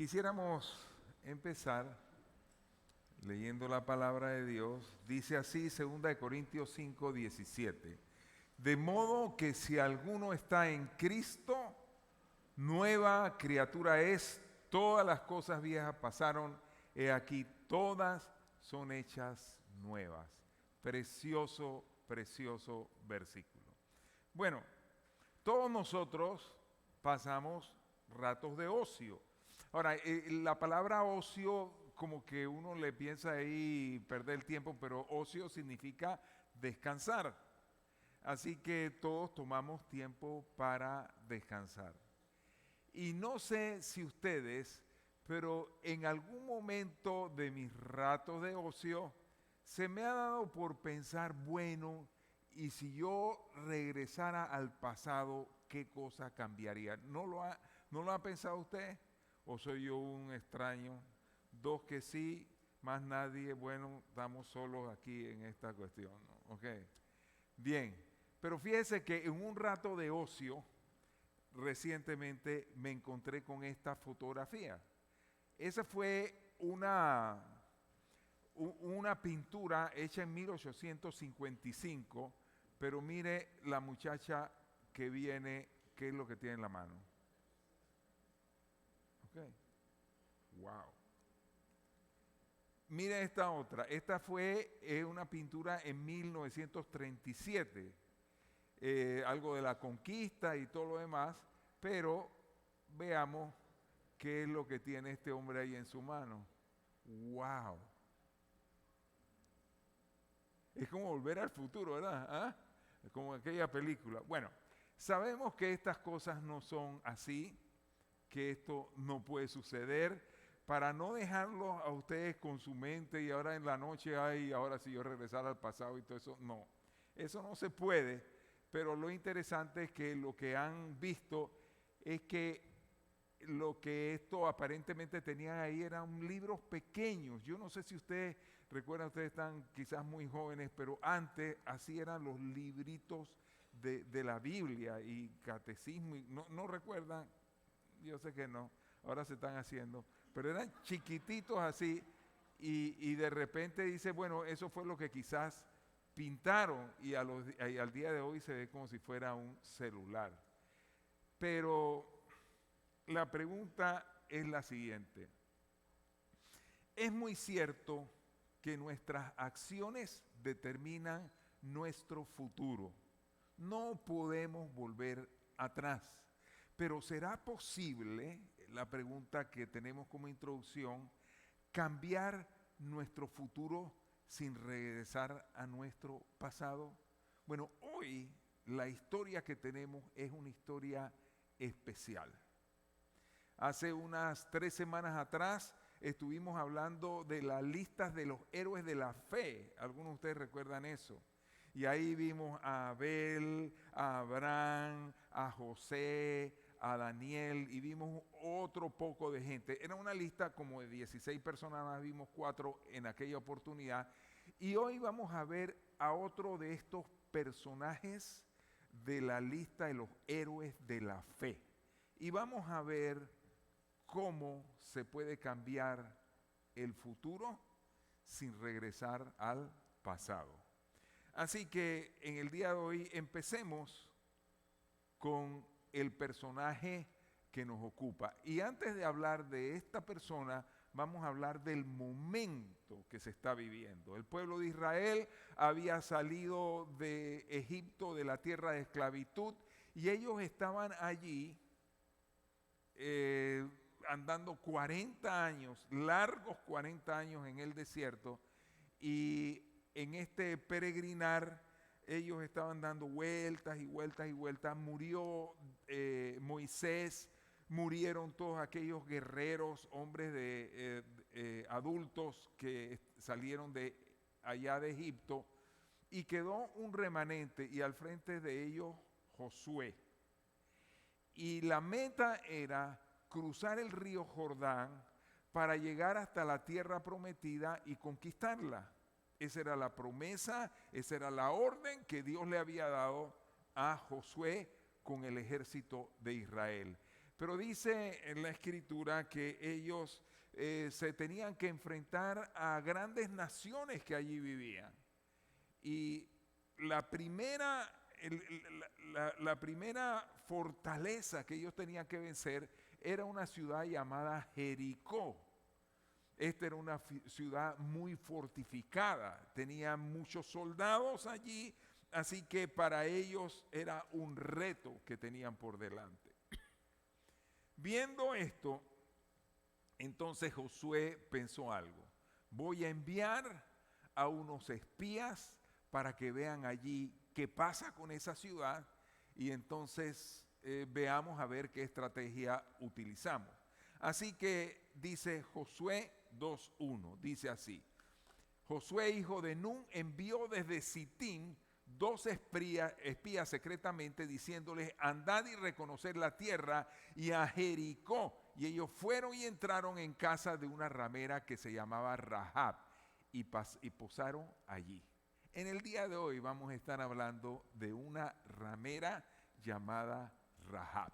Quisiéramos empezar leyendo la palabra de Dios. Dice así, 2 Corintios 5:17. De modo que si alguno está en Cristo, nueva criatura es, todas las cosas viejas pasaron, he aquí todas son hechas nuevas. Precioso, precioso versículo. Bueno, todos nosotros pasamos ratos de ocio. Ahora, la palabra ocio, como que uno le piensa ahí perder el tiempo, pero ocio significa descansar. Así que todos tomamos tiempo para descansar. Y no sé si ustedes, pero en algún momento de mis ratos de ocio, se me ha dado por pensar, bueno, y si yo regresara al pasado, ¿qué cosa cambiaría? ¿No lo ha pensado usted? ¿O soy yo un extraño? Dos que sí, más nadie. Bueno, estamos solos aquí en esta cuestión, ¿no? Ok. Bien, pero fíjese que en un rato de ocio, recientemente me encontré con esta fotografía. Esa fue una pintura hecha en 1855, pero mire la muchacha que viene, qué es lo que tiene en la mano. Ok. Wow. Mire esta otra. Esta fue una pintura en 1937. Algo de la conquista y todo lo demás, pero veamos qué es lo que tiene este hombre ahí en su mano. ¡Wow! Es como volver al futuro, ¿verdad? ¿Ah? Es como aquella película. Bueno, sabemos que estas cosas no son así, que esto no puede suceder, para no dejarlos a ustedes con su mente y ahora en la noche, ay, ahora si yo regresara al pasado y todo eso, no. Eso no se puede, pero lo interesante es que lo que han visto es que lo que esto aparentemente tenían ahí eran libros pequeños. Yo no sé si ustedes recuerdan, ustedes están quizás muy jóvenes, pero antes así eran los libritos de la Biblia y catecismo. Y no recuerdan, yo sé que no, ahora se están haciendo, pero eran chiquititos así y de repente dice, bueno, eso fue lo que quizás pintaron y al día de hoy se ve como si fuera un celular. Pero la pregunta es la siguiente. Es muy cierto que nuestras acciones determinan nuestro futuro. No podemos volver atrás. Pero ¿será posible, la pregunta que tenemos como introducción, cambiar nuestro futuro sin regresar a nuestro pasado? Bueno, hoy la historia que tenemos es una historia especial. Hace unas 3 semanas atrás estuvimos hablando de las listas de los héroes de la fe. Algunos de ustedes recuerdan eso. Y ahí vimos a Abel, a Abraham, a José, a Daniel y vimos otro poco de gente. Era una lista como de 16 personas, más vimos 4 en aquella oportunidad. Y hoy vamos a ver a otro de estos personajes de la lista de los héroes de la fe. Y vamos a ver cómo se puede cambiar el futuro sin regresar al pasado. Así que en el día de hoy empecemos con el personaje que nos ocupa. Y antes de hablar de esta persona, vamos a hablar del momento que se está viviendo. El pueblo de Israel había salido de Egipto, de la tierra de esclavitud, y ellos estaban allí andando 40 años, largos 40 años en el desierto, y en este peregrinar ellos estaban dando vueltas y vueltas y vueltas. Murió Moisés, murieron todos aquellos guerreros, hombres adultos que salieron de allá de Egipto, y quedó un remanente, y al frente de ellos Josué. Y la meta era cruzar el río Jordán para llegar hasta la tierra prometida y conquistarla. Esa era la promesa, esa era la orden que Dios le había dado a Josué con el ejército de Israel. Pero dice en la Escritura que ellos se tenían que enfrentar a grandes naciones que allí vivían. Y la primera, la primera fortaleza que ellos tenían que vencer era una ciudad llamada Jericó. Esta era una ciudad muy fortificada, tenía muchos soldados allí, así que para ellos era un reto que tenían por delante. Viendo esto, entonces Josué pensó algo: voy a enviar a unos espías para que vean allí qué pasa con esa ciudad y entonces veamos a ver qué estrategia utilizamos. Así que dice Josué 2:1, dice así: Josué, hijo de Nun, envió desde Sitín 2 espías secretamente, diciéndoles: andad y reconocer la tierra y a Jericó. Y ellos fueron y entraron en casa de una ramera que se llamaba Rahab y posaron allí. En el día de hoy vamos a estar hablando de una ramera llamada Rahab.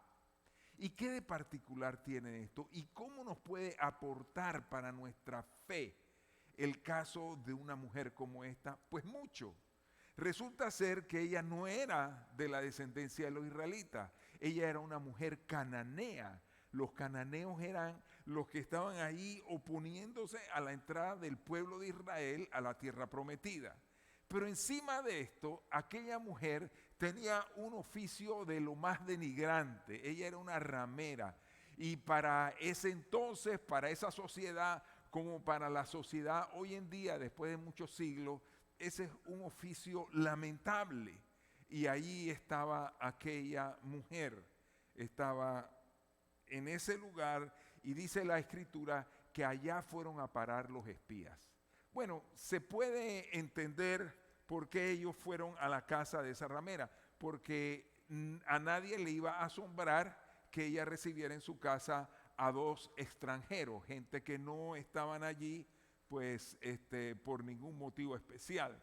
¿Y qué de particular tiene esto? ¿Y cómo nos puede aportar para nuestra fe el caso de una mujer como esta? Pues mucho. Resulta ser que ella no era de la descendencia de los israelitas. Ella era una mujer cananea. Los cananeos eran los que estaban ahí oponiéndose a la entrada del pueblo de Israel a la tierra prometida. Pero encima de esto, aquella mujer tenía un oficio de lo más denigrante. Ella era una ramera. Y para ese entonces, para esa sociedad, como para la sociedad hoy en día, después de muchos siglos, ese es un oficio lamentable. Y allí estaba aquella mujer. Estaba en ese lugar y dice la Escritura que allá fueron a parar los espías. Bueno, se puede entender por qué ellos fueron a la casa de esa ramera, porque a nadie le iba a asombrar que ella recibiera en su casa a 2 extranjeros, gente que no estaban allí pues por ningún motivo especial.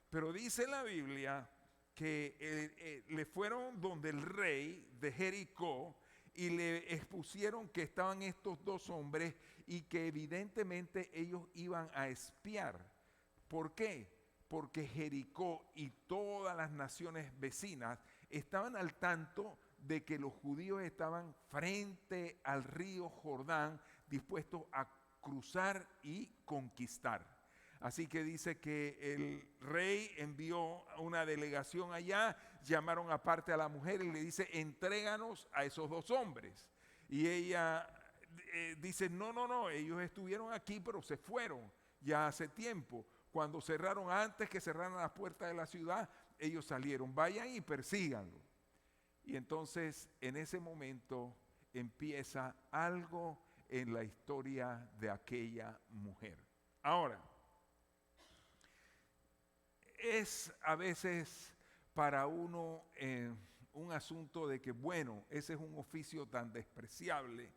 Pero dice la Biblia que le fueron donde el rey de Jericó y le expusieron que estaban estos 2 hombres y que evidentemente ellos iban a espiar. ¿Por qué? Porque Jericó y todas las naciones vecinas estaban al tanto de que los judíos estaban frente al río Jordán dispuestos a cruzar y conquistar. Así que dice que el rey envió una delegación allá, llamaron aparte a la mujer y le dice: entréganos a esos 2 hombres. Y ella dice: no, ellos estuvieron aquí pero se fueron ya hace tiempo. Cuando cerraron, antes que cerraran las puertas de la ciudad, ellos salieron, vayan y persíganlo. Y entonces en ese momento empieza algo en la historia de aquella mujer. Ahora, es a veces para uno un asunto de que, bueno, ese es un oficio tan despreciable,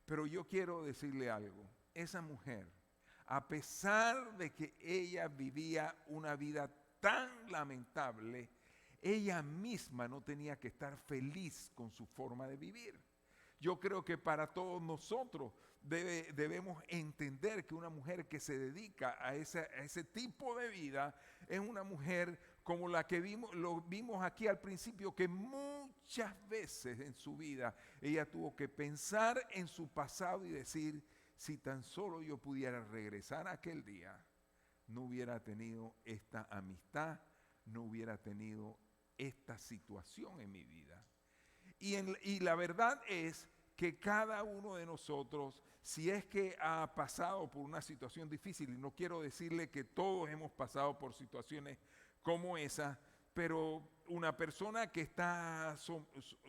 pero yo quiero decirle algo: esa mujer, a pesar de que ella vivía una vida tan lamentable, ella misma no tenía que estar feliz con su forma de vivir. Yo creo que para todos nosotros debemos entender que una mujer que se dedica a ese tipo de vida es una mujer como la que lo vimos aquí al principio, que muchas veces en su vida ella tuvo que pensar en su pasado y decir: si tan solo yo pudiera regresar a aquel día, no hubiera tenido esta amistad, no hubiera tenido esta situación en mi vida. Y la verdad es que cada uno de nosotros, si es que ha pasado por una situación difícil, y no quiero decirle que todos hemos pasado por situaciones como esa, pero una persona que está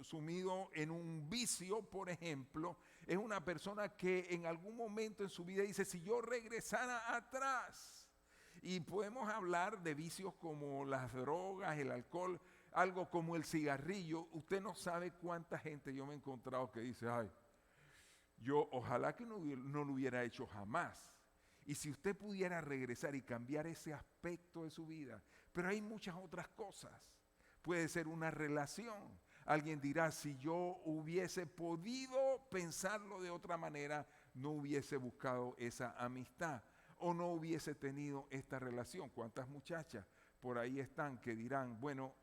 sumido en un vicio, por ejemplo, es una persona que en algún momento en su vida dice: si yo regresara atrás. Y podemos hablar de vicios como las drogas, el alcohol, algo como el cigarrillo. Usted no sabe cuánta gente yo me he encontrado que dice: ay, yo ojalá que no lo hubiera hecho jamás. Y si usted pudiera regresar y cambiar ese aspecto de su vida. Pero hay muchas otras cosas. Puede ser una relación. Alguien dirá: si yo hubiese podido pensarlo de otra manera, no hubiese buscado esa amistad o no hubiese tenido esta relación. ¿Cuántas muchachas por ahí están que dirán, bueno,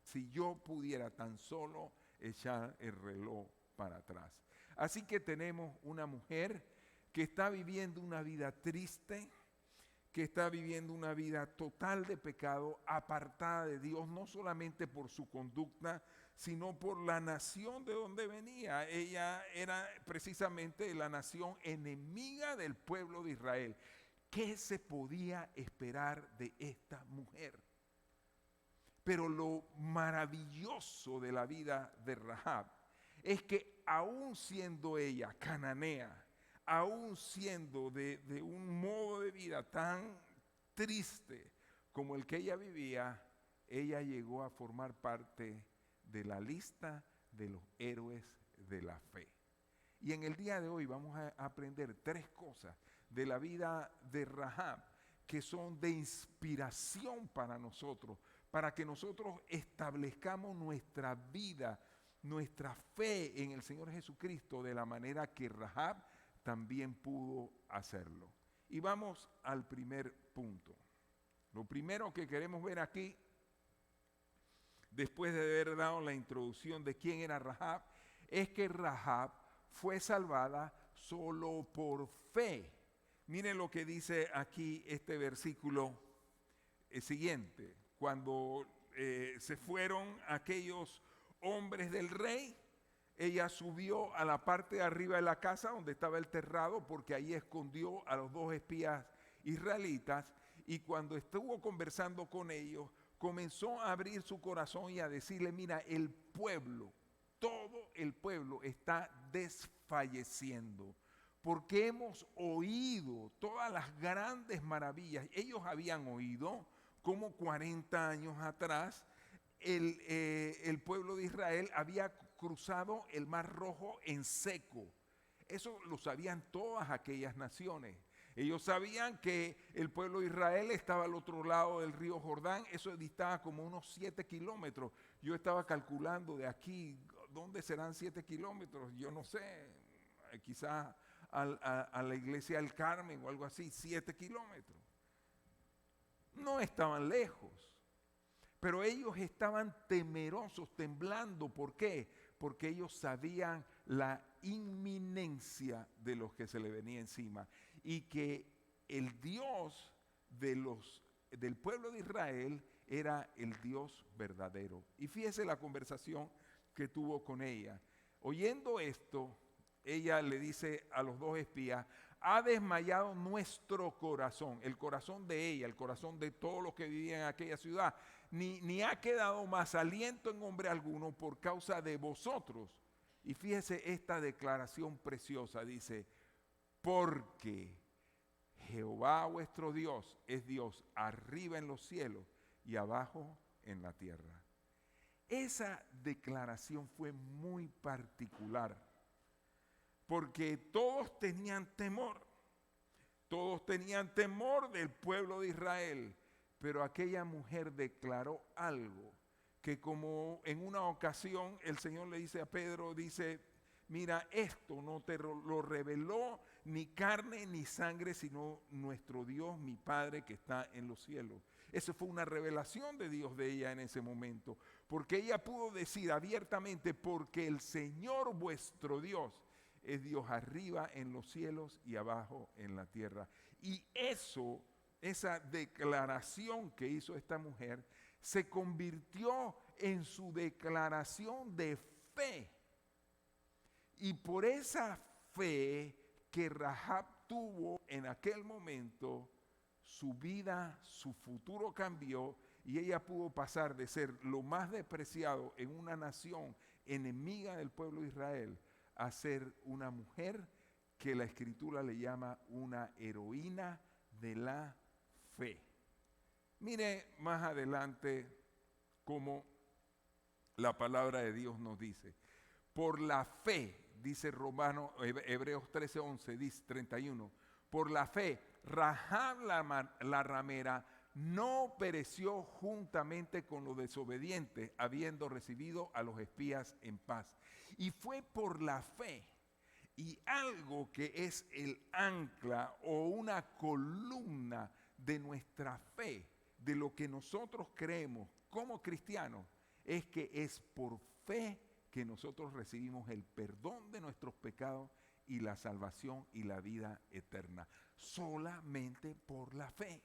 si yo pudiera tan solo echar el reloj para atrás? Así que tenemos una mujer que está viviendo una vida triste, que está viviendo una vida total de pecado, apartada de Dios, no solamente por su conducta, sino por la nación de donde venía. Ella era precisamente la nación enemiga del pueblo de Israel. ¿Qué se podía esperar de esta mujer? Pero lo maravilloso de la vida de Rahab es que aún siendo ella cananea, aún siendo de un modo de vida tan triste como el que ella vivía, ella llegó a formar parte de la lista de los héroes de la fe. Y en el día de hoy vamos a aprender 3 cosas de la vida de Rahab que son de inspiración para nosotros, para que nosotros establezcamos nuestra vida, nuestra fe en el Señor Jesucristo de la manera que Rahab también pudo hacerlo. Y vamos al primer punto. Lo primero que queremos ver aquí, después de haber dado la introducción de quién era Rahab, es que Rahab fue salvada solo por fe. Miren lo que dice aquí este versículo siguiente. Cuando se fueron aquellos hombres del rey, ella subió a la parte de arriba de la casa donde estaba el terrado, porque ahí escondió a los 2 espías israelitas, y cuando estuvo conversando con ellos, comenzó a abrir su corazón y a decirle, mira, el pueblo, todo el pueblo está desfalleciendo, porque hemos oído todas las grandes maravillas. Ellos habían oído como 40 años atrás el pueblo de Israel había cruzado el Mar Rojo en seco. Eso lo sabían todas aquellas naciones. Ellos sabían que el pueblo de Israel estaba al otro lado del río Jordán. Eso distaba como unos 7 kilómetros. Yo estaba calculando de aquí, ¿dónde serán 7 kilómetros? Yo no sé, quizás a la iglesia del Carmen o algo así, 7 kilómetros. No estaban lejos. Pero ellos estaban temerosos, temblando. ¿Por qué? Porque ellos sabían la inminencia de los que se le venía encima. Y que el Dios del pueblo de Israel era el Dios verdadero. Y fíjese la conversación que tuvo con ella. Oyendo esto, ella le dice a los 2 espías, ha desmayado nuestro corazón, el corazón de ella, el corazón de todos los que vivían en aquella ciudad. Ni ha quedado más aliento en hombre alguno por causa de vosotros. Y fíjese esta declaración preciosa, dice, porque Jehová vuestro Dios es Dios arriba en los cielos y abajo en la tierra. Esa declaración fue muy particular, porque todos tenían temor del pueblo de Israel. Pero aquella mujer declaró algo que, como en una ocasión el Señor le dice a Pedro, dice, mira, esto no te lo reveló ni carne ni sangre, sino nuestro Dios, mi Padre que está en los cielos. Esa fue una revelación de Dios de ella en ese momento, porque ella pudo decir abiertamente, porque el Señor vuestro Dios es Dios arriba en los cielos y abajo en la tierra. Y esa declaración que hizo esta mujer se convirtió en su declaración de fe. Y por esa fe que Rahab tuvo en aquel momento, su vida, su futuro cambió y ella pudo pasar de ser lo más despreciado en una nación enemiga del pueblo de Israel a ser una mujer que la Escritura le llama una heroína de la fe. Mire más adelante cómo la palabra de Dios nos dice. Por la fe, dice Hebreos 13:11, dice 31, por la fe, Rahab la ramera no pereció juntamente con los desobedientes, habiendo recibido a los espías en paz. Y fue por la fe. Y algo que es el ancla o una columna de nuestra fe, de lo que nosotros creemos como cristianos, es que es por fe que nosotros recibimos el perdón de nuestros pecados y la salvación y la vida eterna. Solamente por la fe.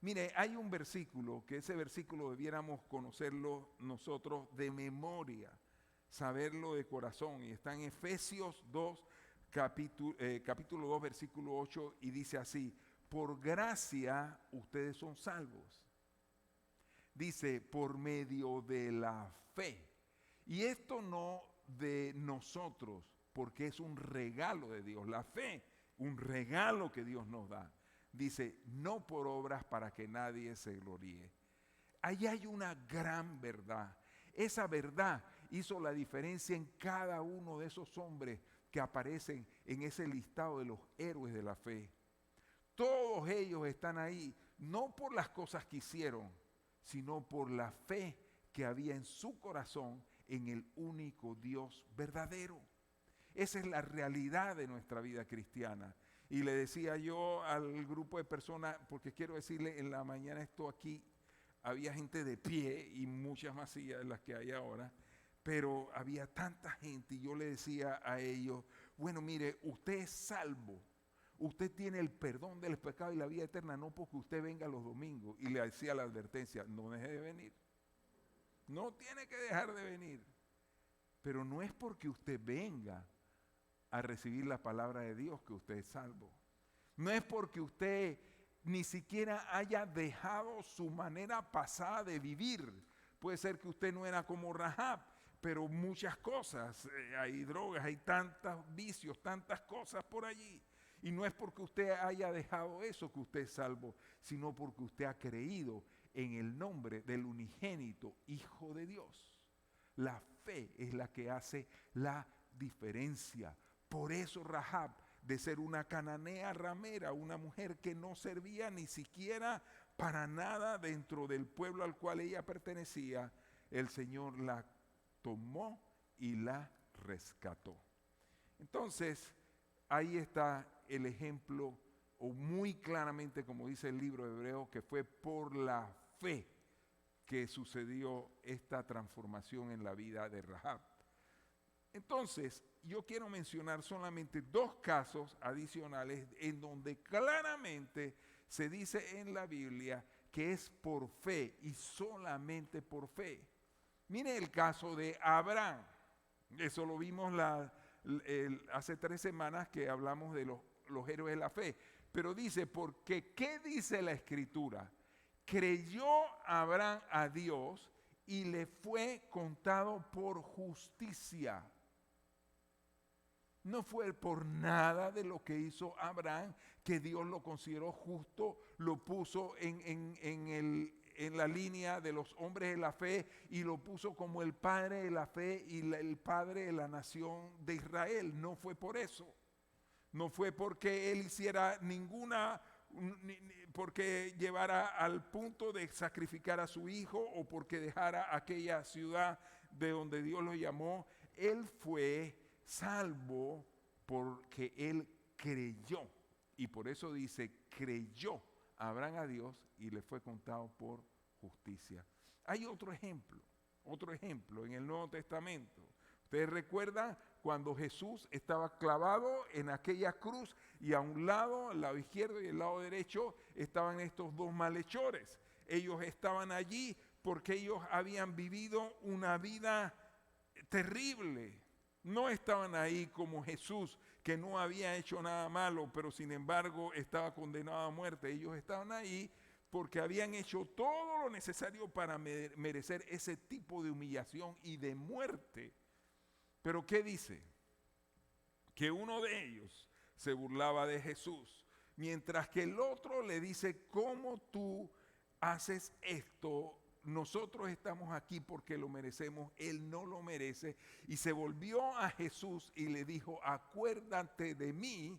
Mire, hay un versículo, que ese versículo debiéramos conocerlo nosotros de memoria, saberlo de corazón, y está en Efesios 2, capítulo 2, versículo 8, y dice así: por gracia ustedes son salvos. Dice, por medio de la fe. Y esto no de nosotros, porque es un regalo de Dios. La fe, un regalo que Dios nos da. Dice, no por obras para que nadie se gloríe. Ahí hay una gran verdad. Esa verdad hizo la diferencia en cada uno de esos hombres que aparecen en ese listado de los héroes de la fe. Todos ellos están ahí, no por las cosas que hicieron, sino por la fe que había en su corazón en el único Dios verdadero. Esa es la realidad de nuestra vida cristiana. Y le decía yo al grupo de personas, porque quiero decirle, en la mañana esto aquí, había gente de pie y muchas más sillas de las que hay ahora, pero había tanta gente y yo le decía a ellos, bueno, mire, usted es salvo, usted tiene el perdón del pecado y la vida eterna, no porque usted venga los domingos. Y le hacía la advertencia, no deje de venir, no tiene que dejar de venir, pero no es porque usted venga a recibir la palabra de Dios que usted es salvo. No es porque usted ni siquiera haya dejado su manera pasada de vivir. Puede ser que usted no era como Rahab, pero muchas cosas, hay drogas, hay tantos vicios, tantas cosas por allí. Y no es porque usted haya dejado eso que usted es salvo, sino porque usted ha creído en el nombre del unigénito Hijo de Dios. La fe es la que hace la diferencia. Por eso Rahab, de ser una cananea ramera, una mujer que no servía ni siquiera para nada dentro del pueblo al cual ella pertenecía, el Señor la tomó y la rescató. Entonces, ahí está el ejemplo, o muy claramente, como dice el libro de Hebreos, que fue por la fe que sucedió esta transformación en la vida de Rahab. Entonces, yo quiero mencionar solamente dos casos adicionales en donde claramente se dice en la Biblia que es por fe y solamente por fe. Mire el caso de Abraham. Eso lo vimos hace 3 semanas que hablamos de los héroes de la fe. Pero dice, porque ¿qué dice la Escritura? Creyó Abraham a Dios y le fue contado por justicia. No fue por nada de lo que hizo Abraham que Dios lo consideró justo, lo puso en la línea de los hombres de la fe y lo puso como el padre de la fe y el padre de la nación de Israel. No fue por eso. No fue porque él hiciera porque llevara al punto de sacrificar a su hijo o porque dejara aquella ciudad de donde Dios lo llamó. Él fue salvo porque él creyó. Y por eso dice, creyó Abraham a Dios y le fue contado por justicia. Hay otro ejemplo en el Nuevo Testamento. Ustedes recuerdan cuando Jesús estaba clavado en aquella cruz y a un lado, al lado izquierdo y al lado derecho, estaban estos dos malhechores. Ellos estaban allí porque ellos habían vivido una vida terrible. No estaban ahí como Jesús, que no había hecho nada malo, pero sin embargo estaba condenado a muerte. Ellos estaban ahí porque habían hecho todo lo necesario para merecer ese tipo de humillación y de muerte. Pero ¿qué dice? Que uno de ellos se burlaba de Jesús, mientras que el otro le dice, ¿cómo tú haces esto? Nosotros estamos aquí porque lo merecemos, él no lo merece. Y se volvió a Jesús y le dijo, acuérdate de mí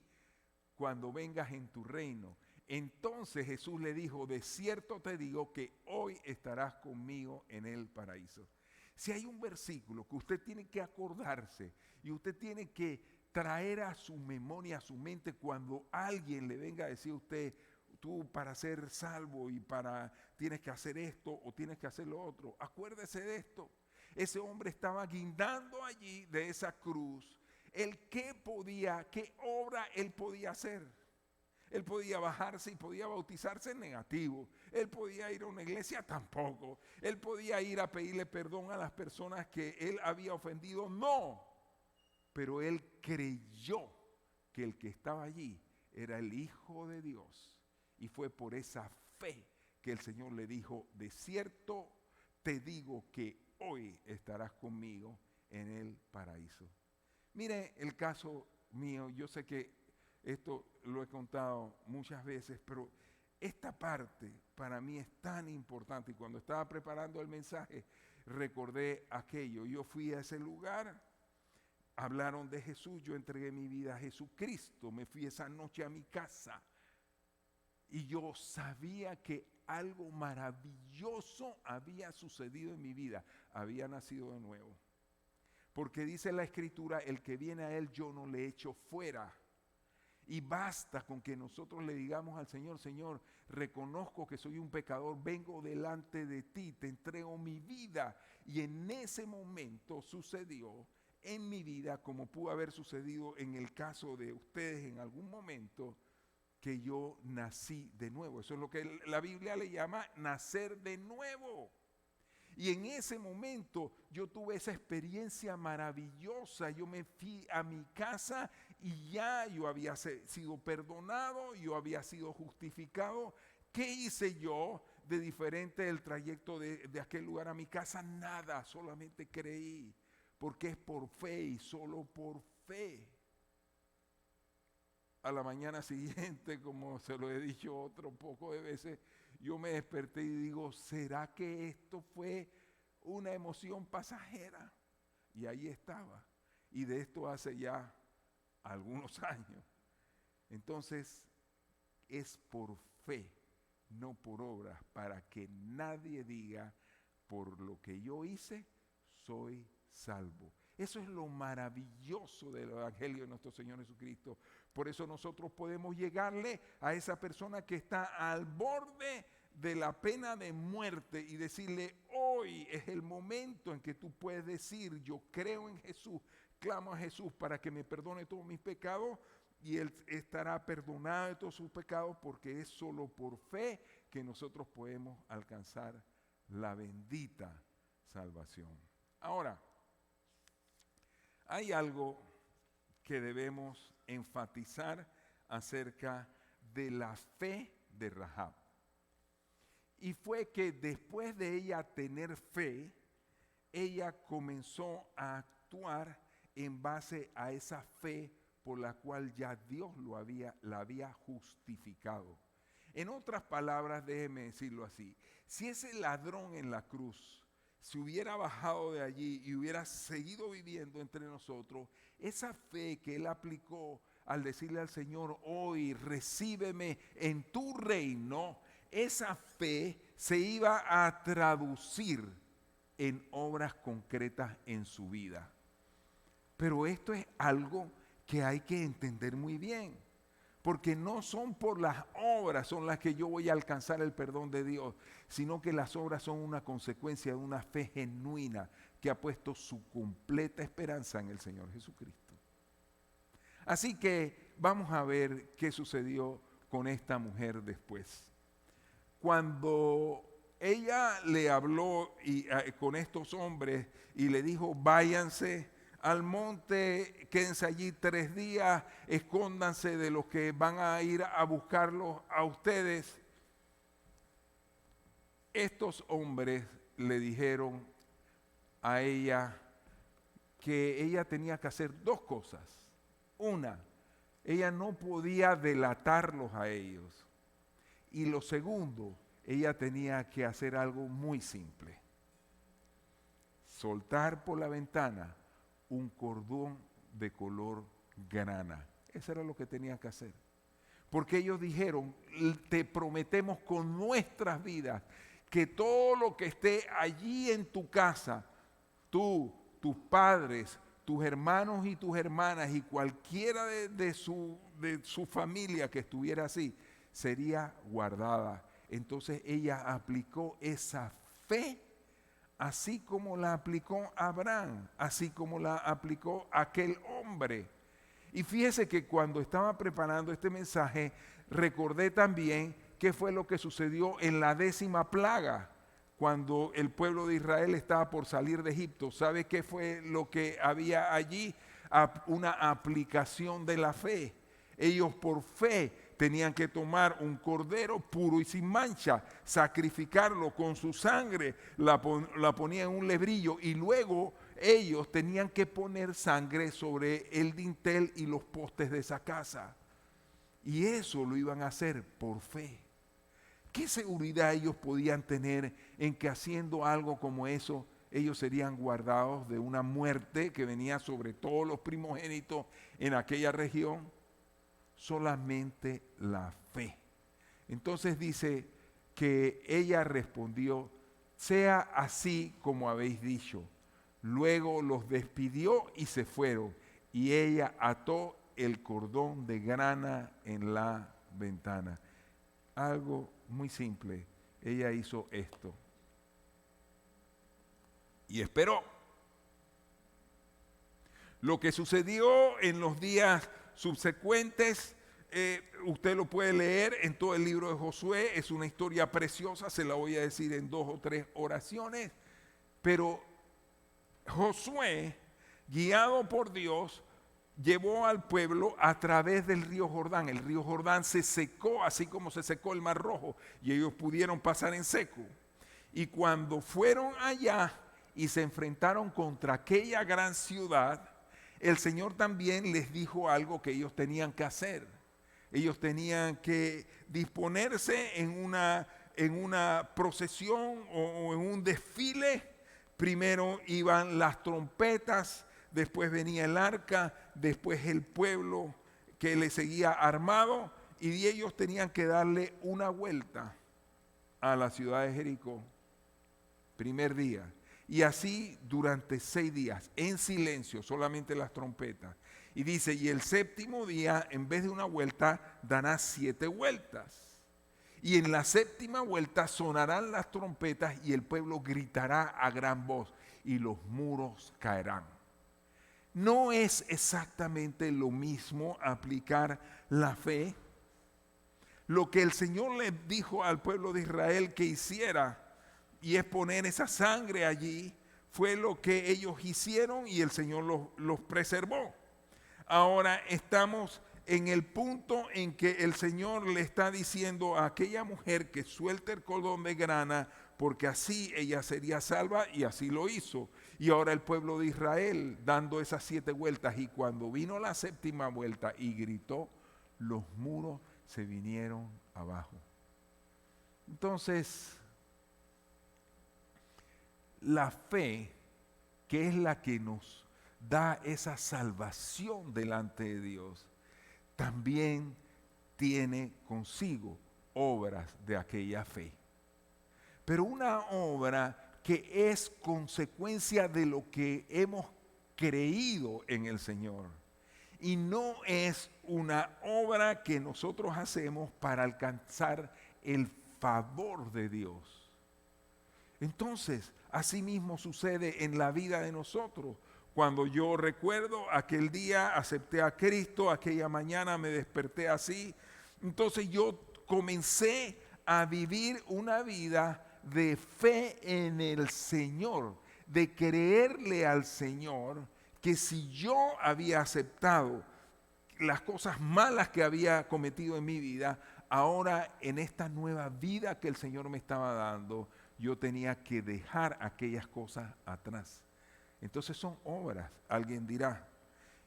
cuando vengas en tu reino. Entonces Jesús le dijo, de cierto te digo que hoy estarás conmigo en el paraíso. Si hay un versículo que usted tiene que acordarse y usted tiene que traer a su memoria, a su mente, cuando alguien le venga a decir a usted, tú para ser salvo y tienes que hacer esto o tienes que hacer lo otro. Acuérdese de esto. Ese hombre estaba guindando allí de esa cruz. ¿Qué obra él podía hacer? Él podía bajarse y podía bautizarse en negativo. Él podía ir a una iglesia tampoco. Él podía ir a pedirle perdón a las personas que él había ofendido. No. Pero él creyó que el que estaba allí era el Hijo de Dios. Y fue por esa fe que el Señor le dijo, de cierto te digo que hoy estarás conmigo en el paraíso. Mire el caso mío, yo sé que esto lo he contado muchas veces, pero esta parte para mí es tan importante. Y cuando estaba preparando el mensaje, recordé aquello. Yo fui a ese lugar, hablaron de Jesús, yo entregué mi vida a Jesucristo, me fui esa noche a mi casa. Y yo sabía que algo maravilloso había sucedido en mi vida. Había nacido de nuevo. Porque dice la Escritura, el que viene a Él yo no le echo fuera. Y basta con que nosotros le digamos al Señor, Señor, reconozco que soy un pecador, vengo delante de ti, te entrego mi vida. Y en ese momento sucedió en mi vida, como pudo haber sucedido en el caso de ustedes en algún momento, que yo nací de nuevo. Eso es lo que la Biblia le llama nacer de nuevo. Y en ese momento yo tuve esa experiencia maravillosa. Yo me fui a mi casa y ya yo había sido perdonado, yo había sido justificado. ¿Qué hice yo de diferente del trayecto de aquel lugar a mi casa? Nada, solamente creí, porque es por fe y solo por fe. A la mañana siguiente, como se lo he dicho otro poco de veces, yo me desperté y digo, ¿será que esto fue una emoción pasajera? Y ahí estaba. Y de esto hace ya algunos años. Entonces, es por fe, no por obras, para que nadie diga, por lo que yo hice, soy salvo. Eso es lo maravilloso del Evangelio de nuestro Señor Jesucristo. Por eso nosotros podemos llegarle a esa persona que está al borde de la pena de muerte y decirle, hoy es el momento en que tú puedes decir, yo creo en Jesús, clamo a Jesús para que me perdone todos mis pecados, y Él estará perdonado de todos sus pecados, porque es solo por fe que nosotros podemos alcanzar la bendita salvación. Ahora, hay algo que debemos enfatizar acerca de la fe de Rahab. Y fue que después de ella tener fe, ella comenzó a actuar en base a esa fe por la cual ya Dios la había justificado. En otras palabras, déjeme decirlo así, si ese ladrón en la cruz se hubiera bajado de allí y hubiera seguido viviendo entre nosotros, esa fe que él aplicó al decirle al Señor, hoy recíbeme en tu reino, esa fe se iba a traducir en obras concretas en su vida. Pero esto es algo que hay que entender muy bien, porque no son por las obras son las que yo voy a alcanzar el perdón de Dios, sino que las obras son una consecuencia de una fe genuina que ha puesto su completa esperanza en el Señor Jesucristo. Así que vamos a ver qué sucedió con esta mujer después. Cuando ella le habló con estos hombres y le dijo, váyanse al monte, quédense allí 3 días, escóndanse de los que van a ir a buscarlos a ustedes. Estos hombres le dijeron a ella que ella tenía que hacer 2 cosas. Una, ella no podía delatarlos a ellos. Y lo segundo, ella tenía que hacer algo muy simple. Soltar por la ventana un cordón de color grana. Eso era lo que tenía que hacer. Porque ellos dijeron, te prometemos con nuestras vidas que todo lo que esté allí en tu casa, tú, tus padres, tus hermanos y tus hermanas y cualquiera de su familia que estuviera así, sería guardada. Entonces ella aplicó esa fe, así como la aplicó Abraham, así como la aplicó aquel hombre. Y fíjese que cuando estaba preparando este mensaje, recordé también qué fue lo que sucedió en la 10ª plaga, cuando el pueblo de Israel estaba por salir de Egipto. ¿Sabe qué fue lo que había allí? Una aplicación de la fe. Ellos por fe tenían que tomar un cordero puro y sin mancha, sacrificarlo con su sangre, la ponían en un lebrillo y luego ellos tenían que poner sangre sobre el dintel y los postes de esa casa. Y eso lo iban a hacer por fe. ¿Qué seguridad ellos podían tener en que haciendo algo como eso, ellos serían guardados de una muerte que venía sobre todos los primogénitos en aquella región? Solamente la fe. Entonces dice que ella respondió, sea así como habéis dicho. Luego los despidió y se fueron, y ella ató el cordón de grana en la ventana. Algo muy simple, ella hizo esto. Y esperó. Lo que sucedió en los días subsecuentes, usted lo puede leer en todo el libro de Josué, es una historia preciosa, se la voy a decir en 2 o 3 oraciones, pero Josué, guiado por Dios, llevó al pueblo a través del río Jordán. El río Jordán se secó, así como se secó el Mar Rojo, y ellos pudieron pasar en seco. Y cuando fueron allá y se enfrentaron contra aquella gran ciudad, el Señor también les dijo algo que ellos tenían que hacer. Ellos tenían que disponerse en una procesión o en un desfile. Primero iban las trompetas, después venía el arca, después el pueblo que le seguía armado, y ellos tenían que darle una vuelta a la ciudad de Jericó, primer día. Y así durante 6 días, en silencio, solamente las trompetas. Y dice, y el 7º día, en vez de una vuelta, dará 7 vueltas. Y en la 7ª vuelta sonarán las trompetas y el pueblo gritará a gran voz y los muros caerán. ¿No es exactamente lo mismo aplicar la fe? Lo que el Señor le dijo al pueblo de Israel que hiciera, y es poner esa sangre allí, fue lo que ellos hicieron y el Señor los preservó. Ahora estamos en el punto en que el Señor le está diciendo a aquella mujer que suelte el cordón de grana, porque así ella sería salva, y así lo hizo. Y ahora el pueblo de Israel dando esas 7 vueltas, y cuando vino la 7ª vuelta y gritó, los muros se vinieron abajo. Entonces, la fe, que es la que nos da esa salvación delante de Dios, también tiene consigo obras de aquella fe. Pero una obra que es consecuencia de lo que hemos creído en el Señor. Y no es una obra que nosotros hacemos para alcanzar el favor de Dios. Entonces, así mismo sucede en la vida de nosotros. Cuando yo recuerdo aquel día acepté a Cristo, aquella mañana me desperté así, entonces yo comencé a vivir una vida de fe en el Señor, de creerle al Señor que si yo había aceptado las cosas malas que había cometido en mi vida, ahora en esta nueva vida que el Señor me estaba dando, yo tenía que dejar aquellas cosas atrás. Entonces son obras, alguien dirá.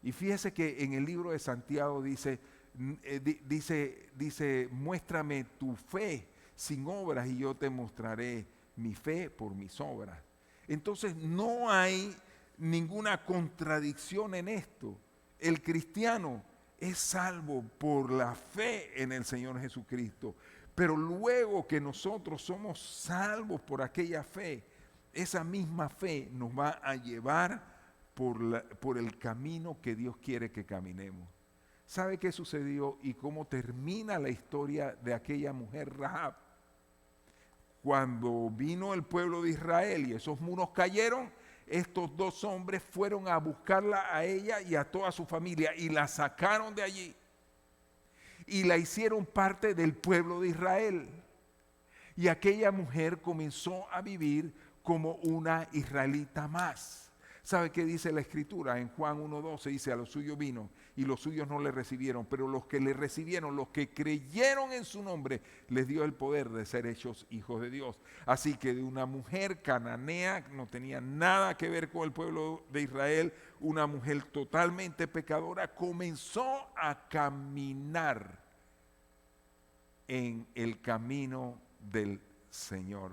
Y fíjese que en el libro de Santiago dice, muéstrame tu fe sin obras y yo te mostraré mi fe por mis obras. Entonces no hay ninguna contradicción en esto. El cristiano es salvo por la fe en el Señor Jesucristo. Pero luego que nosotros somos salvos por aquella fe, esa misma fe nos va a llevar por el camino que Dios quiere que caminemos. ¿Sabe qué sucedió y cómo termina la historia de aquella mujer Rahab? Cuando vino el pueblo de Israel y esos muros cayeron, estos dos hombres fueron a buscarla a ella y a toda su familia y la sacaron de allí y la hicieron parte del pueblo de Israel. Y aquella mujer comenzó a vivir como una israelita más. ¿Sabe qué dice la Escritura? En Juan 1:12 dice: a los suyos vino y los suyos no le recibieron, pero los que le recibieron, los que creyeron en su nombre, les dio el poder de ser hechos hijos de Dios. Así que de una mujer cananea, no tenía nada que ver con el pueblo de Israel, una mujer totalmente pecadora, comenzó a caminar en el camino del Señor.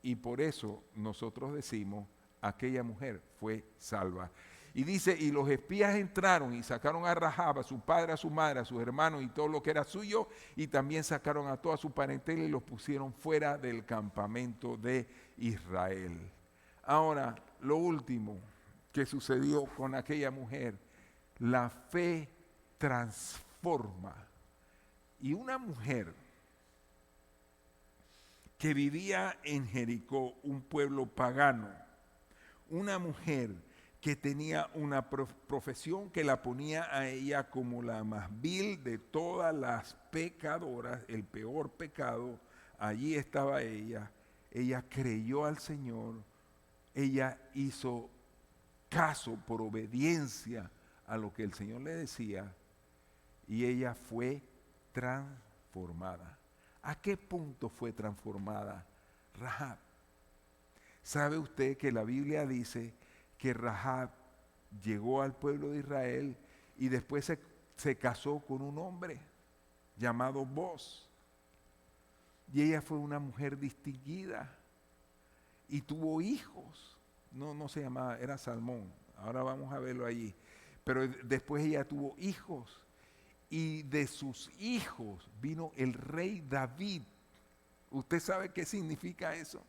Y por eso nosotros decimos: aquella mujer fue salva. Y dice: y los espías entraron y sacaron a Rahab, a su padre, a su madre, a sus hermanos y todo lo que era suyo, y también sacaron a toda su parentela y los pusieron fuera del campamento de Israel. Ahora, lo último que sucedió con aquella mujer: la fe transforma. Y una mujer que vivía en Jericó, un pueblo pagano, una mujer que tenía una profesión que la ponía a ella como la más vil de todas las pecadoras, el peor pecado, allí estaba ella. Ella creyó al Señor, ella hizo caso por obediencia a lo que el Señor le decía, y ella fue transformada. ¿A qué punto fue transformada Rahab? ¿Sabe usted que la Biblia dice que Rahab llegó al pueblo de Israel y después se casó con un hombre llamado Boz? Y ella fue una mujer distinguida y tuvo hijos. No se llamaba, era Salmón. Ahora vamos a verlo allí. Pero después ella tuvo hijos. Y de sus hijos vino el rey David. ¿Usted sabe qué significa eso?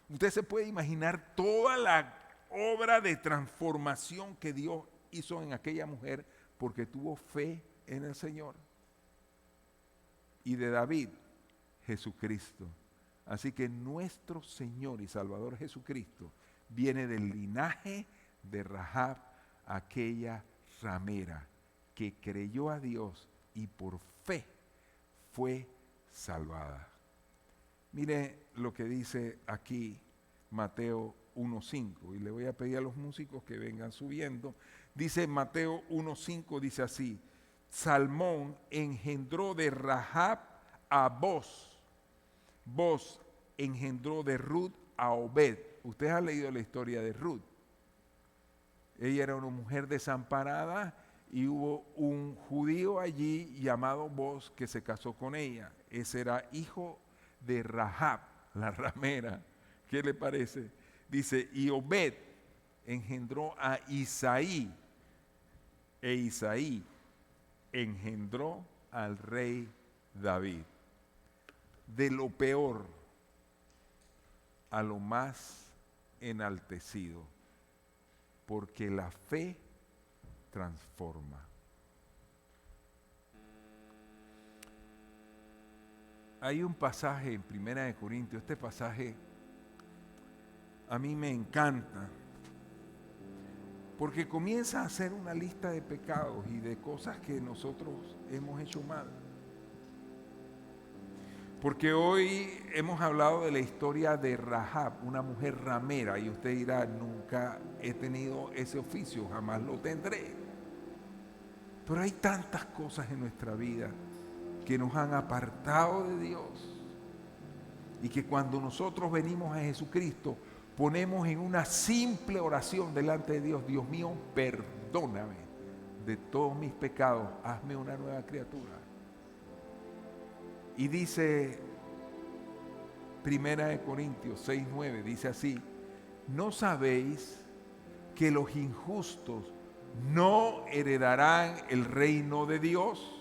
Usted se puede imaginar toda la obra de transformación que Dios hizo en aquella mujer porque tuvo fe en el Señor. Y de David, Jesucristo. Así que nuestro Señor y Salvador Jesucristo viene del linaje de Rahab, aquella ramera que creyó a Dios y por fe fue salvada. Mire lo que dice aquí Mateo 1:5, y le voy a pedir a los músicos que vengan subiendo. Dice Mateo 1:5, dice así: Salmón engendró de Rahab a Boz, Boz engendró de Ruth a Obed. Ustedes han leído la historia de Ruth. Ella era una mujer desamparada y hubo un judío allí llamado Boz que se casó con ella. Ese era hijo de Rahab, la ramera. ¿Qué le parece? Dice: y Obed engendró a Isaí, e Isaí engendró al rey David. De lo peor a lo más enaltecido, porque la fe transforma. Hay un pasaje en 1 Corintios, este pasaje a mí me encanta, porque comienza a hacer una lista de pecados y de cosas que nosotros hemos hecho mal. Porque hoy hemos hablado de la historia de Rahab, una mujer ramera, y usted dirá: nunca he tenido ese oficio, jamás lo tendré. Pero hay tantas cosas en nuestra vida que nos han apartado de Dios, y que cuando nosotros venimos a Jesucristo, ponemos en una simple oración delante de Dios: Dios mío, perdóname de todos mis pecados, hazme una nueva criatura. Y dice 1 Corintios 6:9, dice así: ¿no sabéis que los injustos no heredarán el reino de Dios?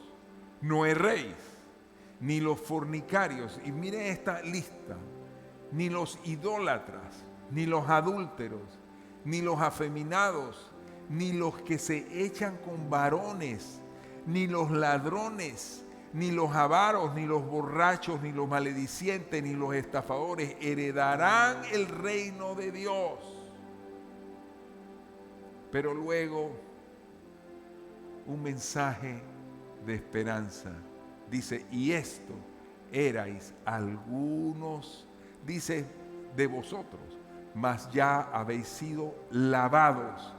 No erréis, ni los fornicarios, y miren esta lista, ni los idólatras, ni los adúlteros, ni los afeminados, ni los que se echan con varones, ni los ladrones, ni los avaros, ni los borrachos, ni los maledicientes, ni los estafadores heredarán el reino de Dios. Pero luego un mensaje de esperanza. Dice, y esto erais algunos, dice, de vosotros, mas ya habéis sido lavados,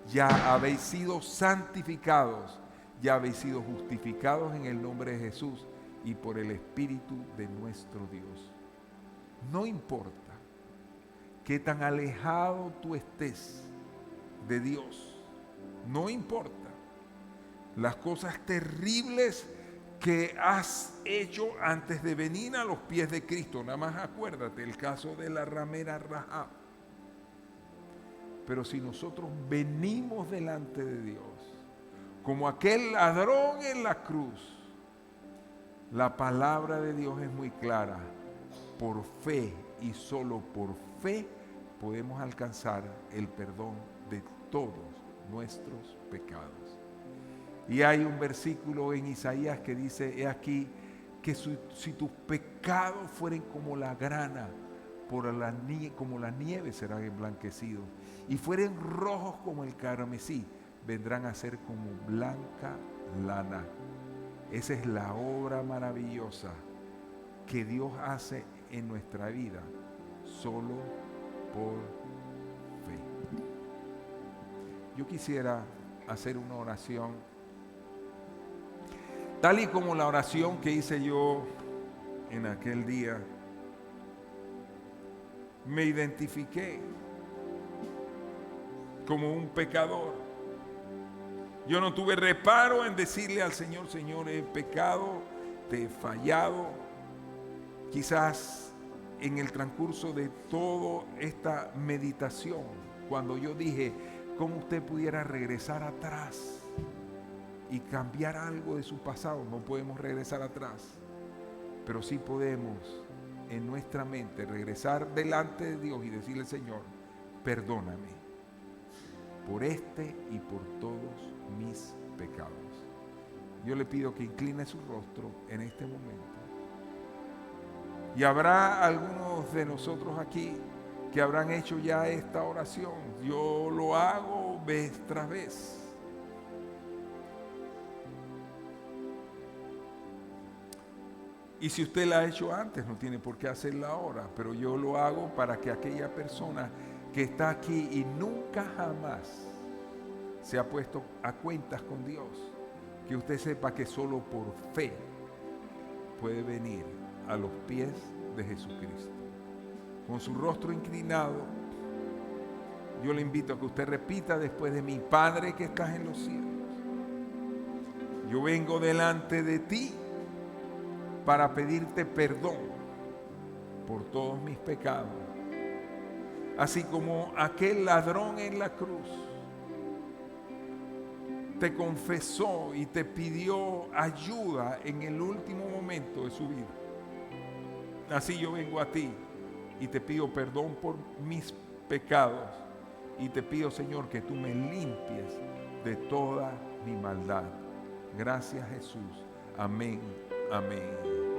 ya habéis sido santificados, ya habéis sido justificados en el nombre de Jesús y por el Espíritu de nuestro Dios. No importa qué tan alejado tú estés de Dios, no importa las cosas terribles que has hecho antes de venir a los pies de Cristo. Nada más acuérdate el caso de la ramera Rahab. Pero si nosotros venimos delante de Dios como aquel ladrón en la cruz, la palabra de Dios es muy clara. Por fe y solo por fe podemos alcanzar el perdón de todos nuestros pecados. Y hay un versículo en Isaías que dice, he aquí que si tus pecados fueren como la grana, como la nieve serán emblanquecidos, y fueren rojos como el carmesí, vendrán a ser como blanca lana. Esa es la obra maravillosa que Dios hace en nuestra vida, solo por fe. Yo quisiera hacer una oración, tal y como la oración que hice yo en aquel día. Me identifiqué como un pecador. Yo no tuve reparo en decirle al Señor, Señor, he pecado, te he fallado. Quizás en el transcurso de toda esta meditación, cuando yo dije, ¿cómo usted pudiera regresar atrás y cambiar algo de su pasado? No podemos regresar atrás, pero sí podemos en nuestra mente regresar delante de Dios y decirle, Señor, perdóname por este y por todos mis pecados. Yo le pido que incline su rostro en este momento. Y habrá algunos de nosotros aquí que habrán hecho ya esta oración. Yo lo hago vez tras vez. Y si usted la ha hecho antes, no tiene por qué hacerla ahora, pero yo lo hago para que aquella persona que está aquí y nunca jamás se ha puesto a cuentas con Dios, que usted sepa que solo por fe puede venir a los pies de Jesucristo. Con su rostro inclinado, yo le invito a que usted repita después de mí: Padre que estás en los cielos, yo vengo delante de ti para pedirte perdón por todos mis pecados, así como aquel ladrón en la cruz te confesó y te pidió ayuda en el último momento de su vida. Así yo vengo a ti y te pido perdón por mis pecados y te pido, Señor, que tú me limpies de toda mi maldad. Gracias, Jesús. Amén, amén.